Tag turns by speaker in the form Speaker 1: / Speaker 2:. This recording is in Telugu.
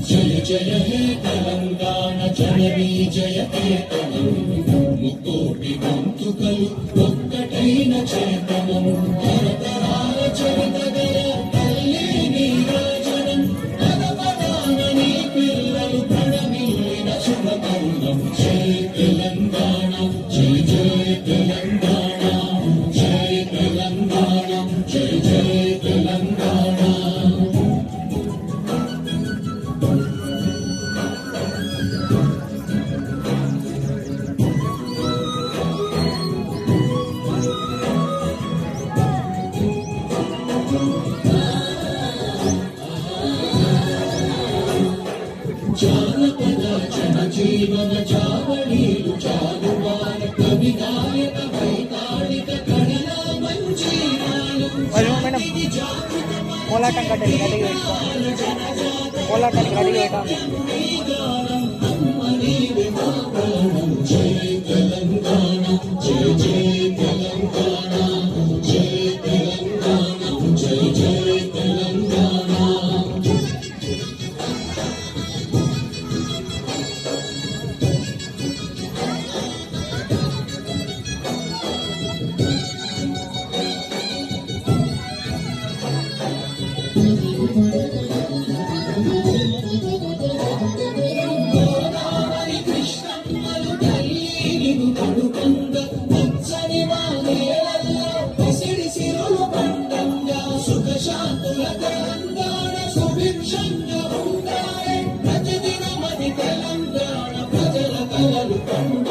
Speaker 1: జయ హే తెలంగాణ జననీ జయ కేతనం ముక్కోటి గొంతుకలు ఒక్కటైన చేతనం తరతరాల చరితగల తల్లి నీరాజనం పదపదాన నీ పిల్లలు ప్రణమిల్లిన శుభకరుణం జయ తెలంగాణ జయ జయ తెలంగాణ జయ తెలంగాణ జయ జయ తెలంగాణ. జానపద జనజీవన జావళీలు జాలువాన కవి గాయక వైతాళిక కళల మంజీరాలు
Speaker 2: పోలాటం కట్టడి పోలాటం కడిగి పెట్టాము.
Speaker 1: జయ తెలంగాణ జయ జయ తెలంగాణ జయ తెలంగాణ జయ జయ తెలంగాణ. గోదావరి కృష్ణమ్మలు తల్లిని కడుకంగ పచ్చని వానేలల్లో పసిడి సిరులు పండంగా సుఖశాంతుల తెలంగాణ సుభిక్షంగా ఉండాలి ప్రతిదినమది తెలంగాణ ప్రజల కలలు పండు.